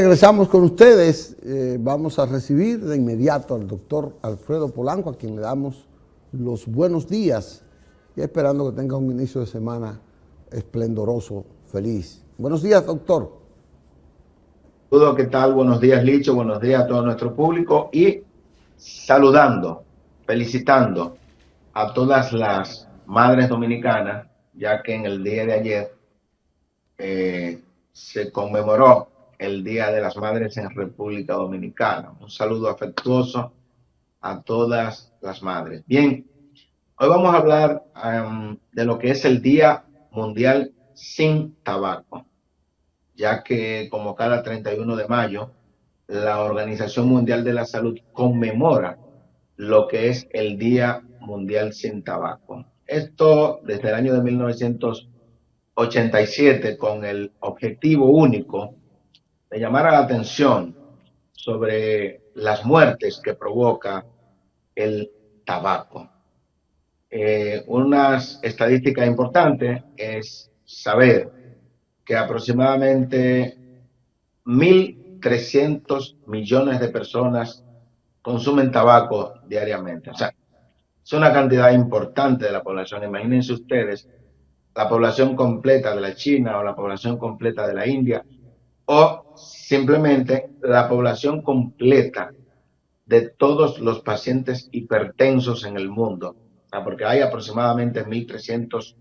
regresamos con ustedes. Vamos a recibir de inmediato al doctor Alfredo Polanco, a quien le damos los buenos días y esperando que tenga un inicio de semana esplendoroso, feliz. Buenos días, doctor. Saludos, ¿qué tal? Buenos días, Licho. Buenos días a todo nuestro público y saludando, felicitando a todas las madres dominicanas, ya que en el día de ayer se conmemoró el Día de las Madres en República Dominicana. Un saludo afectuoso a todas las madres. Bien, hoy vamos a hablar de lo que es el Día Mundial sin Tabaco, ya que como cada 31 de mayo, la Organización Mundial de la Salud conmemora lo que es el Día Mundial sin Tabaco. Esto desde el año de 1987 con el objetivo único de llamar a la atención sobre las muertes que provoca el tabaco. Unas estadísticas importantes es saber que aproximadamente 1.300 millones de personas consumen tabaco diariamente. O sea, es una cantidad importante de la población. Imagínense ustedes la población completa de la China o la población completa de la India o simplemente la población completa de todos los pacientes hipertensos en el mundo. O sea, porque hay aproximadamente 1.300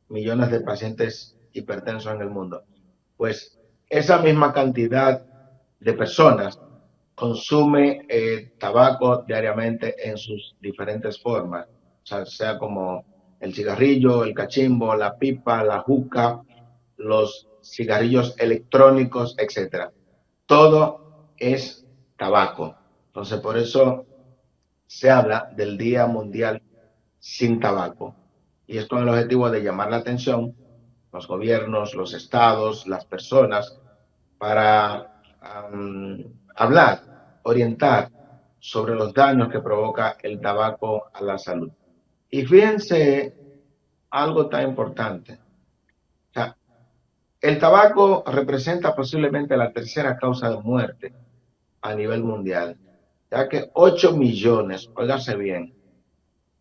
millones de pacientes hipertensos en el mundo. Pues esa misma cantidad de personas consume tabaco diariamente en sus diferentes formas, o sea como el cigarrillo, el cachimbo, la pipa, la juca, los cigarrillos electrónicos, etcétera. Todo es tabaco. Entonces, por eso se habla del Día Mundial sin Tabaco. Y es con el objetivo de llamar la atención los gobiernos, los estados, las personas, para hablar, orientar sobre los daños que provoca el tabaco a la salud. Y fíjense algo tan importante. O sea, el tabaco representa posiblemente la tercera causa de muerte a nivel mundial, ya que 8 millones, óigase bien,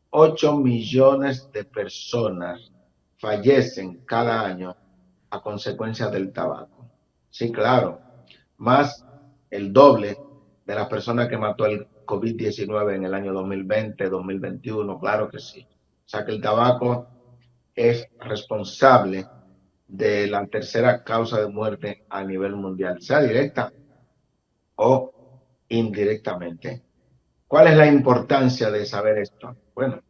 8 millones de personas fallecen cada año a consecuencia del tabaco. Sí, claro, más el doble de las personas que mató el COVID-19 en el año 2020, 2021, claro que sí. O sea que el tabaco es responsable de la tercera causa de muerte a nivel mundial, sea directa o indirectamente. ¿Cuál es la importancia de saber esto? Bueno,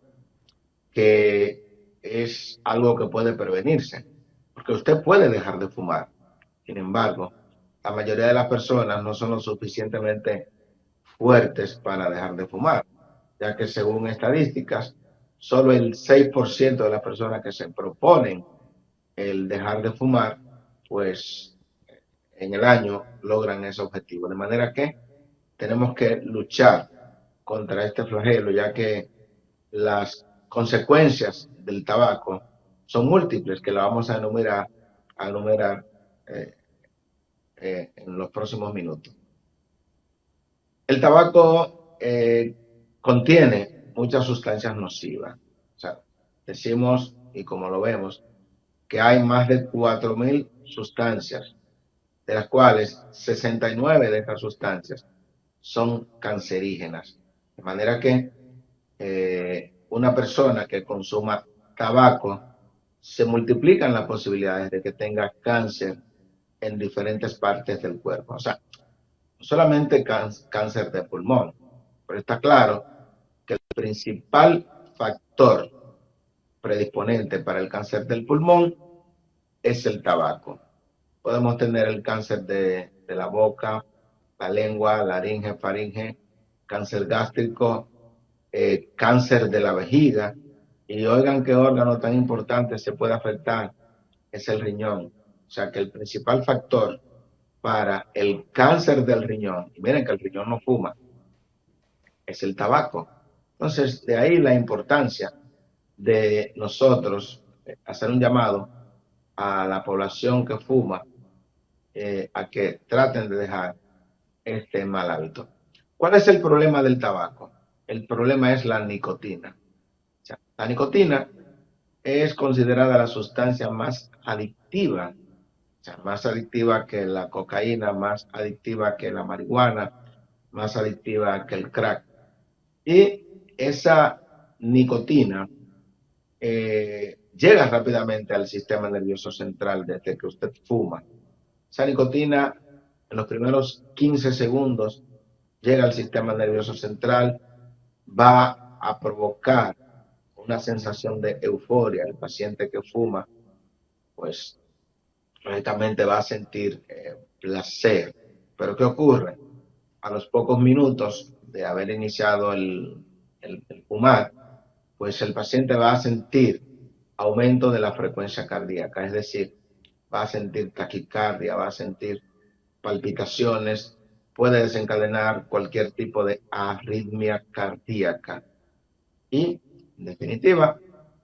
que es algo que puede prevenirse, porque usted puede dejar de fumar. Sin embargo, la mayoría de las personas no son lo suficientemente fuertes para dejar de fumar, ya que según estadísticas, solo el 6% de las personas que se proponen el dejar de fumar, pues en el año logran ese objetivo. De manera que tenemos que luchar contra este flagelo, ya que las consecuencias del tabaco son múltiples, que la vamos a enumerar eh, en los próximos minutos. El tabaco contiene muchas sustancias nocivas. O sea, decimos, y como lo vemos, que hay más de 4.000 sustancias, de las cuales 69 de estas sustancias son cancerígenas. De manera que una persona que consuma tabaco, se multiplican las posibilidades de que tenga cáncer en diferentes partes del cuerpo. O sea, no solamente cáncer de pulmón, pero está claro que el principal factor predisponente para el cáncer del pulmón es el tabaco. Podemos tener el cáncer de la boca, la lengua, laringe, faringe, cáncer gástrico, cáncer de la vejiga. Y oigan qué órgano tan importante se puede afectar, es el riñón. O sea que el principal factor para el cáncer del riñón, y miren que el riñón no fuma, es el tabaco. Entonces, de ahí la importancia de nosotros hacer un llamado a la población que fuma a que traten de dejar este mal hábito. ¿Cuál es el problema del tabaco? El problema es la nicotina. O sea, la nicotina es considerada la sustancia más adictiva, o sea, más adictiva que la cocaína, más adictiva que la marihuana, más adictiva que el crack. Y esa nicotina llega rápidamente al sistema nervioso central desde que usted fuma. Esa nicotina en los primeros 15 segundos llega al sistema nervioso central, va a provocar una sensación de euforia. El paciente que fuma, pues, lógicamente va a sentir placer. Pero ¿qué ocurre? A los pocos minutos de haber iniciado el fumar, pues el paciente va a sentir aumento de la frecuencia cardíaca, es decir, va a sentir taquicardia, va a sentir palpitaciones, puede desencadenar cualquier tipo de arritmia cardíaca y, en definitiva,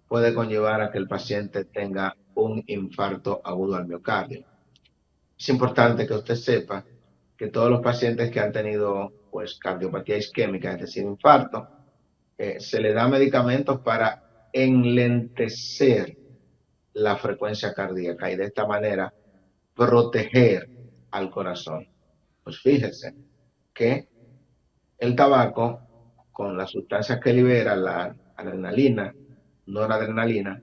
puede conllevar a que el paciente tenga un infarto agudo al miocardio. Es importante que usted sepa que todos los pacientes que han tenido pues cardiopatía isquémica, es decir, infarto, se le da medicamentos para enlentecer la frecuencia cardíaca y de esta manera proteger al corazón. Pues fíjese que el tabaco, con las sustancias que libera, la adrenalina, noradrenalina,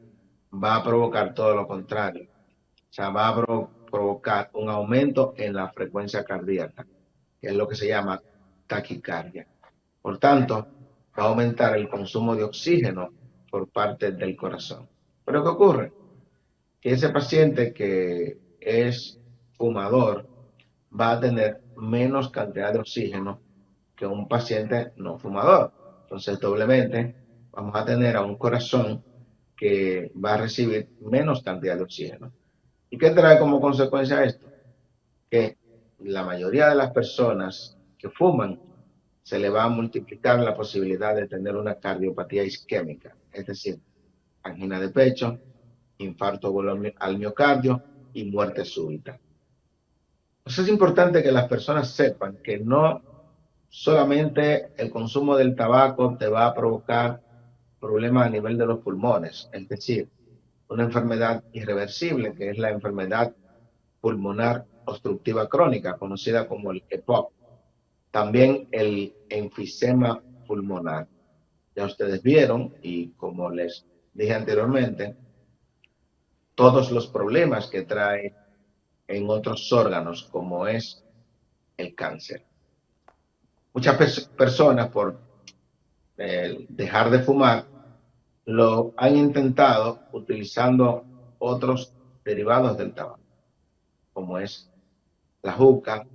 va a provocar todo lo contrario. O sea, va a provocar un aumento en la frecuencia cardíaca, que es lo que se llama taquicardia. Por tanto, va a aumentar el consumo de oxígeno por parte del corazón. Pero ¿qué ocurre? Que ese paciente que es fumador va a tener menos cantidad de oxígeno que un paciente no fumador. Entonces, doblemente, vamos a tener a un corazón que va a recibir menos cantidad de oxígeno. ¿Y qué trae como consecuencia esto? Que la mayoría de las personas que fuman se le va a multiplicar la posibilidad de tener una cardiopatía isquémica, es decir, angina de pecho, infarto al miocardio y muerte súbita. Entonces es importante que las personas sepan que no solamente el consumo del tabaco te va a provocar problemas a nivel de los pulmones, es decir, una enfermedad irreversible que es la enfermedad pulmonar obstructiva crónica, conocida como el EPOC. También el enfisema pulmonar. Ya ustedes vieron, y como les dije anteriormente, todos los problemas que trae en otros órganos, como es el cáncer. Muchas personas, por dejar de fumar, lo han intentado utilizando otros derivados del tabaco, como es la juca,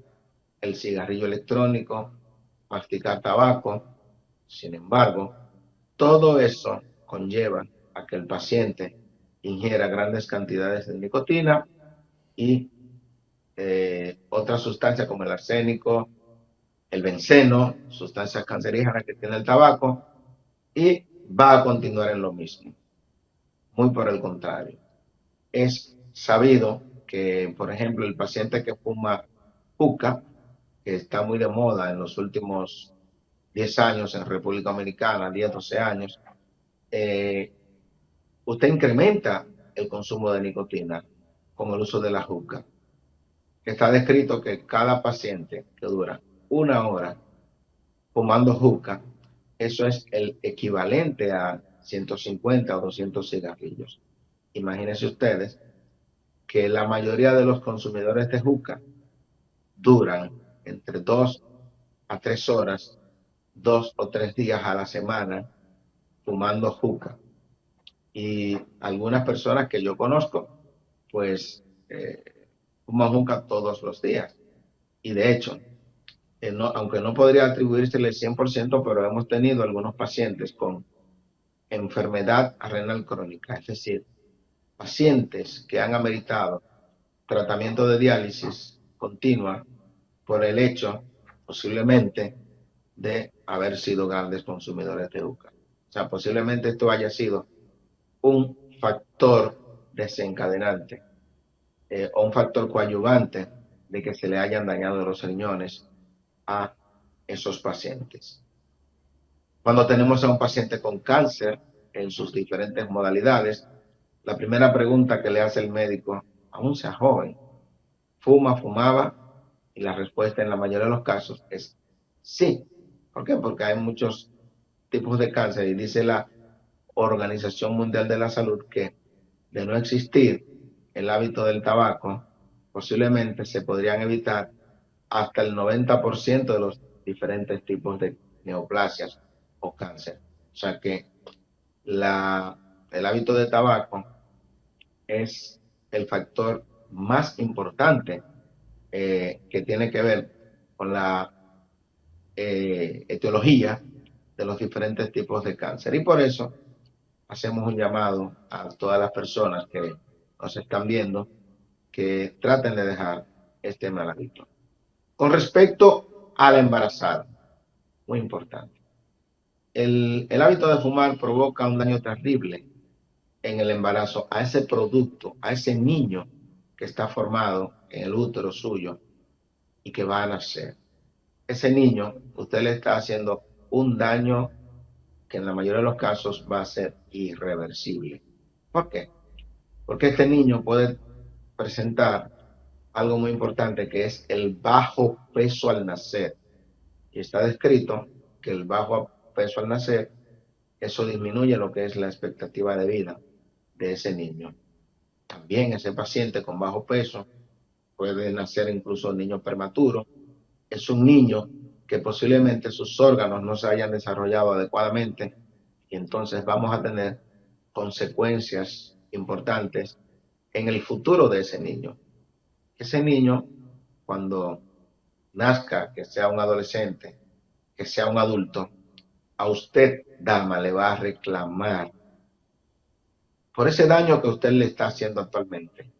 el cigarrillo electrónico, masticar tabaco. Sin embargo, todo eso conlleva a que el paciente ingiera grandes cantidades de nicotina y otras sustancias como el arsénico, el benceno, sustancias cancerígenas que tiene el tabaco, y va a continuar en lo mismo. Muy por el contrario. Es sabido que, por ejemplo, el paciente que fuma juca, que está muy de moda en los últimos 10 años en República Dominicana, 10, 12 años, eh, usted incrementa el consumo de nicotina con el uso de la juca. Está descrito que cada paciente que dura 1 hora fumando juca, eso es el equivalente a 150 o 200 cigarrillos. Imagínense ustedes que la mayoría de los consumidores de juca duran entre 2 a 3 horas, 2 o 3 días a la semana fumando juca. Y algunas personas que yo conozco, pues fuman juca todos los días. Y de hecho, no, aunque no podría atribuírsele el 100%, pero hemos tenido algunos pacientes con enfermedad renal crónica, es decir, pacientes que han ameritado tratamiento de diálisis continua por el hecho, posiblemente, de haber sido grandes consumidores de juca. O sea, posiblemente esto haya sido un factor desencadenante o un factor coadyuvante de que se le hayan dañado los riñones a esos pacientes. Cuando tenemos a un paciente con cáncer en sus diferentes modalidades, la primera pregunta que le hace el médico, aún sea joven, fumaba, y la respuesta en la mayoría de los casos es sí. ¿Por qué? Porque hay muchos tipos de cáncer y dice la Organización Mundial de la Salud que de no existir el hábito del tabaco, posiblemente se podrían evitar hasta el 90% de los diferentes tipos de neoplasias o cáncer. O sea que el hábito de tabaco es el factor más importante que tiene que ver con la etiología de los diferentes tipos de cáncer. Y por eso hacemos un llamado a todas las personas que nos están viendo que traten de dejar este mal hábito. Con respecto a la embarazada, muy importante. El hábito de fumar provoca un daño terrible en el embarazo a ese producto, a ese niño que está formado en el útero suyo y que va a nacer. Ese niño, usted le está haciendo un daño que en la mayoría de los casos va a ser irreversible. ¿Por qué? Porque este niño puede presentar algo muy importante que es el bajo peso al nacer. Y está descrito que el bajo peso al nacer, eso disminuye lo que es la expectativa de vida de ese niño. También ese paciente con bajo peso puede nacer incluso niño prematuro. Es un niño que posiblemente sus órganos no se hayan desarrollado adecuadamente y entonces vamos a tener consecuencias importantes en el futuro de ese niño. Ese niño, cuando nazca, que sea un adolescente, que sea un adulto, a usted, dama, le va a reclamar por ese daño que usted le está haciendo actualmente,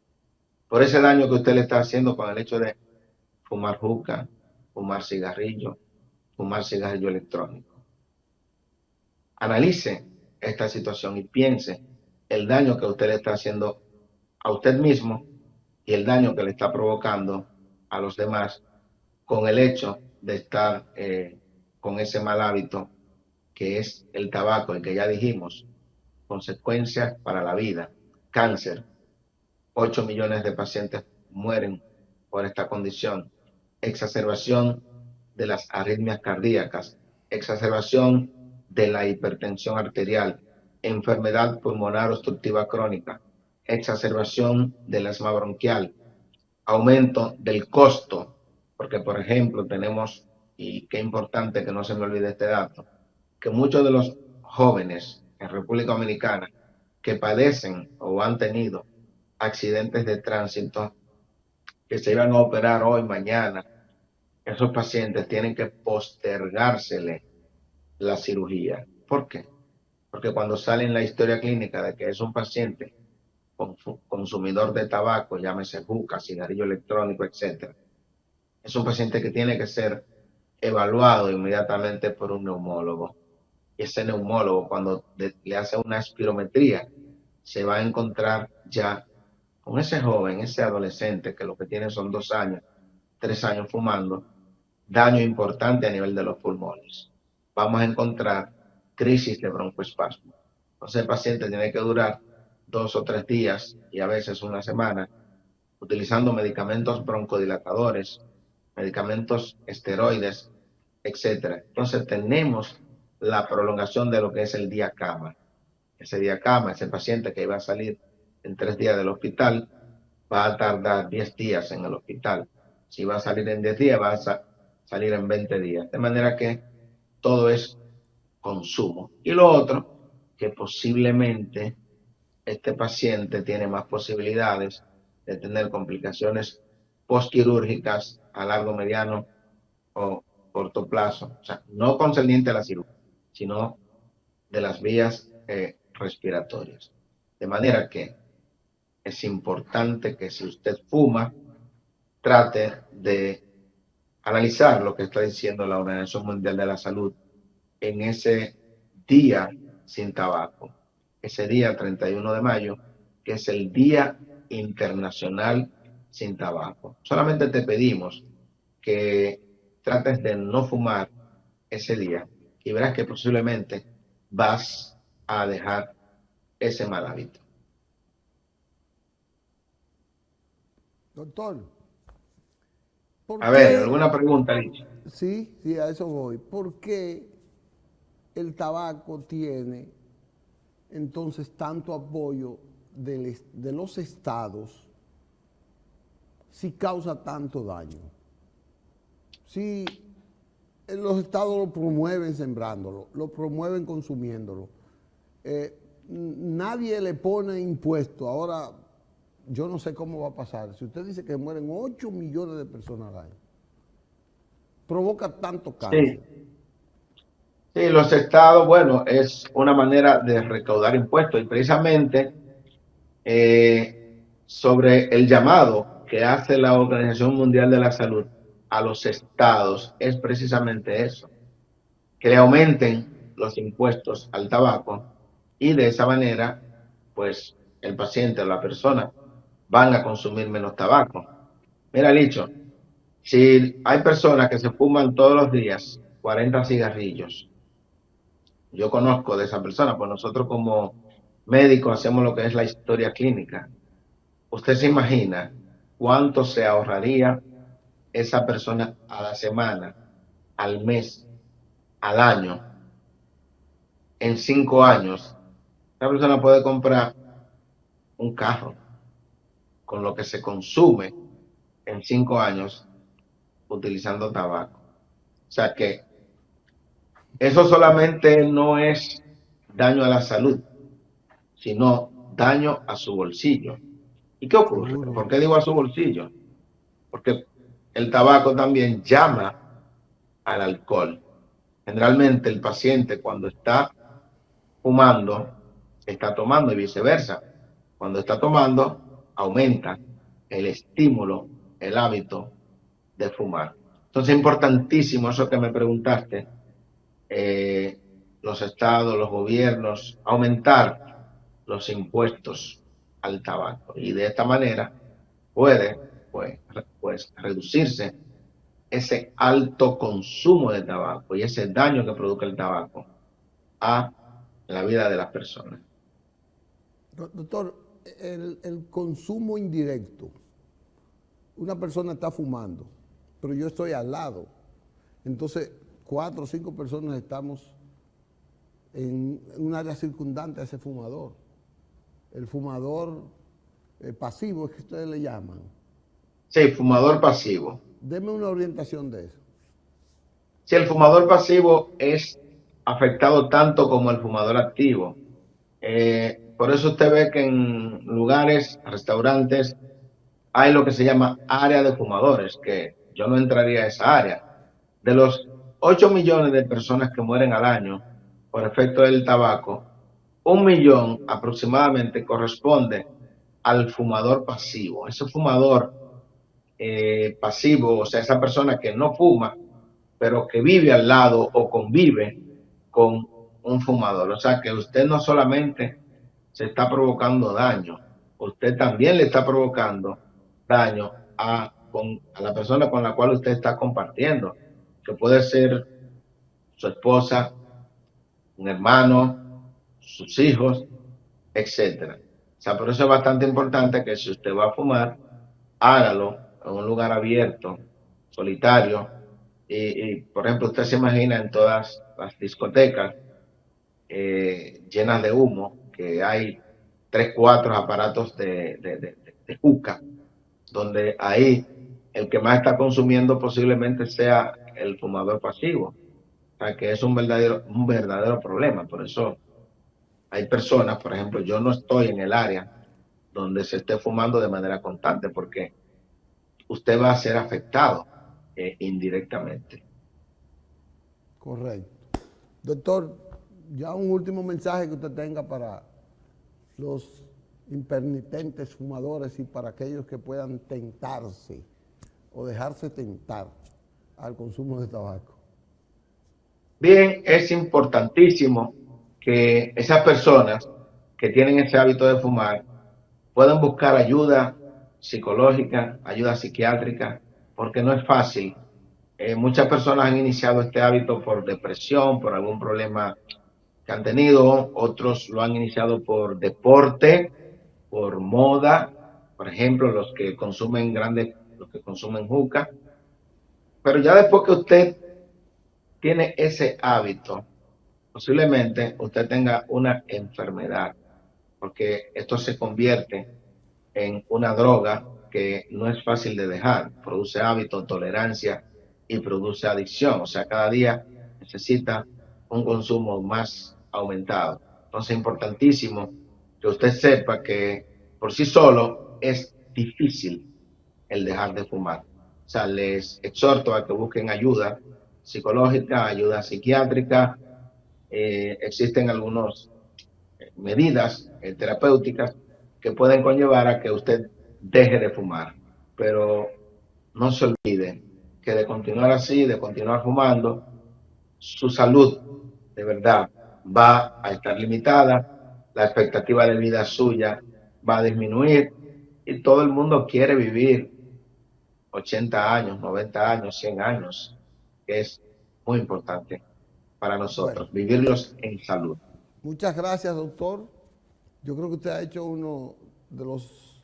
por ese daño que usted le está haciendo con el hecho de fumar juca, fumar cigarrillo electrónico. Analice esta situación y piense el daño que usted le está haciendo a usted mismo y el daño que le está provocando a los demás con el hecho de estar con ese mal hábito que es el tabaco, y que ya dijimos, consecuencias para la vida, cáncer, 8 millones de pacientes mueren por esta condición, exacerbación de las arritmias cardíacas, exacerbación de la hipertensión arterial, enfermedad pulmonar obstructiva crónica, exacerbación del asma bronquial, aumento del costo, porque por ejemplo tenemos, y qué importante que no se me olvide este dato, que muchos de los jóvenes en República Dominicana que padecen o han tenido accidentes de tránsito, que se iban a operar hoy, mañana, esos pacientes tienen que postergársele la cirugía. ¿Por qué? Porque cuando sale en la historia clínica de que es un paciente consumidor de tabaco, llámese juca, cigarrillo electrónico, etc., es un paciente que tiene que ser evaluado inmediatamente por un neumólogo. Y ese neumólogo, cuando le hace una espirometría, se va a encontrar ya con ese joven, ese adolescente, que lo que tiene son 2 años, 3 años fumando, daño importante a nivel de los pulmones. Vamos a encontrar crisis de broncoespasmo. Entonces el paciente tiene que durar 2 o 3 días y a veces una semana utilizando medicamentos broncodilatadores, medicamentos esteroides, etcétera. Entonces tenemos la prolongación de lo que es el día cama. Ese día cama, ese paciente que iba a salir en 3 días del hospital, va a tardar 10 días en el hospital. Si va a salir en 10 días, va a salir en 20 días. De manera que todo es consumo. Y lo otro, que posiblemente este paciente tiene más posibilidades de tener complicaciones postquirúrgicas a largo, mediano o corto plazo. O sea, no concerniente a la cirugía, sino de las vías respiratorias. De manera que es importante que si usted fuma, trate de analizar lo que está diciendo la Organización Mundial de la Salud en ese día sin tabaco, ese día 31 de mayo, que es el Día Internacional sin tabaco. Solamente te pedimos que trates de no fumar ese día y verás que posiblemente vas a dejar ese mal hábito. Doctor, ¿por A ver, qué? ¿alguna pregunta, Licha? Sí, sí, a eso voy. ¿Por qué el tabaco tiene entonces tanto apoyo de los estados si causa tanto daño? Si los estados lo promueven sembrándolo, lo promueven consumiéndolo, nadie le pone impuesto. Ahora, yo no sé cómo va a pasar. Si usted dice que mueren 8 millones de personas al año, provoca tanto cáncer. Sí, sí, los estados, bueno, es una manera de recaudar impuestos y precisamente eh, sobre el llamado que hace la Organización Mundial de la Salud a los estados es precisamente eso, que le aumenten los impuestos al tabaco y de esa manera, pues el paciente o la persona van a consumir menos tabaco. Mira, Licho, si hay personas que se fuman todos los días 40 cigarrillos, yo conozco de esa persona, pues nosotros como médicos hacemos lo que es la historia clínica. ¿Usted se imagina cuánto se ahorraría esa persona a la semana, al mes, al año, en 5 años? Esa persona puede comprar un carro con lo que se consume en 5 años utilizando tabaco. O sea que eso solamente no es daño a la salud, sino daño a su bolsillo. ¿Y qué ocurre? Seguro. ¿Por qué digo a su bolsillo? Porque el tabaco también llama al alcohol. Generalmente el paciente cuando está fumando, está tomando y viceversa. Cuando está tomando, aumenta el estímulo, el hábito de fumar. Entonces es importantísimo eso que me preguntaste, eh, los estados, los gobiernos, aumentar los impuestos al tabaco. Y de esta manera puede pues, pues reducirse ese alto consumo de tabaco y ese daño que produce el tabaco a la vida de las personas. Doctor, el consumo indirecto, una persona está fumando, pero yo estoy al lado. Entonces, 4 o 5 personas estamos en un área circundante a ese fumador. El fumador pasivo es que ustedes le llaman. Sí, fumador pasivo. Deme una orientación de eso. Si el fumador pasivo es afectado tanto como el fumador activo, por eso usted ve que en lugares, restaurantes, hay lo que se llama área de fumadores, que yo no entraría a esa área. De los 8 millones de personas que mueren al año por efecto del tabaco, 1 millón aproximadamente corresponde al fumador pasivo. Ese fumador pasivo, o sea, esa persona que no fuma, pero que vive al lado o convive con un fumador. O sea, que usted no solamente se está provocando daño, usted también le está provocando daño a la persona con la cual usted está compartiendo, que puede ser su esposa, un hermano, sus hijos, etcétera. O sea, por eso es bastante importante que si usted va a fumar, hágalo en un lugar abierto, solitario. Por ejemplo, usted se imagina en todas las discotecas llenas de humo, que hay 3, 4 aparatos de juca, donde ahí el que más está consumiendo posiblemente sea el fumador pasivo. O sea, que es un verdadero problema. Por eso hay personas, por ejemplo, yo no estoy en el área donde se esté fumando de manera constante, porque usted va a ser afectado indirectamente. Correcto. Doctor, ya un último mensaje que usted tenga para los impenitentes fumadores y para aquellos que puedan tentarse o dejarse tentar al consumo de tabaco. Bien, es importantísimo que esas personas que tienen ese hábito de fumar puedan buscar ayuda psicológica, ayuda psiquiátrica, porque no es fácil. Muchas personas han iniciado este hábito por depresión, por algún problema que han tenido, otros lo han iniciado por deporte, por moda, por ejemplo, los que consumen juca, pero ya después que usted tiene ese hábito, posiblemente usted tenga una enfermedad, porque esto se convierte en una droga que no es fácil de dejar, produce hábito, tolerancia y produce adicción, o sea, cada día necesita un consumo más aumentado. Entonces es importantísimo que usted sepa que por sí solo es difícil el dejar de fumar. O sea, les exhorto a que busquen ayuda psicológica, ayuda psiquiátrica. Existen algunas medidas terapéuticas que pueden conllevar a que usted deje de fumar. Pero no se olvide que de continuar así, de continuar fumando, su salud de verdad va a estar limitada, la expectativa de vida suya va a disminuir y todo el mundo quiere vivir 80 años, 90 años, 100 años, que es muy importante para Bueno, nosotros, vivirlos en salud. muchas gracias, doctor. Yo creo que usted ha hecho uno de los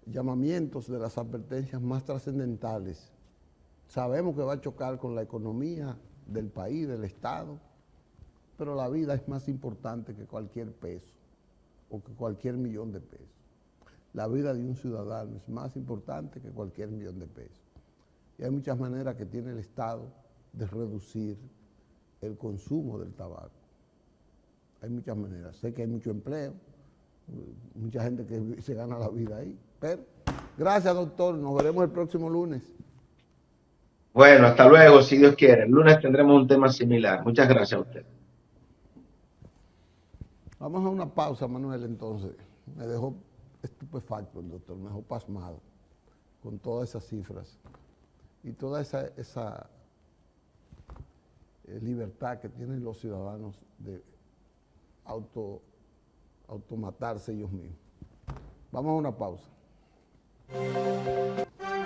llamamientos, de las advertencias más trascendentales. Sabemos que va a chocar con la economía del país, del Estado, pero la vida es más importante que cualquier peso o que cualquier millón de pesos. La vida de un ciudadano es más importante que cualquier millón de pesos. Y hay muchas maneras que tiene el Estado de reducir el consumo del tabaco. Hay muchas maneras. Sé que hay mucho empleo, mucha gente que se gana la vida ahí. Pero, gracias, doctor. Nos veremos el próximo lunes. Bueno, hasta luego, si Dios quiere. El lunes tendremos un tema similar. Muchas gracias a usted. Vamos a una pausa, Manuel, entonces. Me dejó estupefacto el doctor, me dejó pasmado con todas esas cifras y toda esa libertad que tienen los ciudadanos de automatarse ellos mismos. Vamos a una pausa.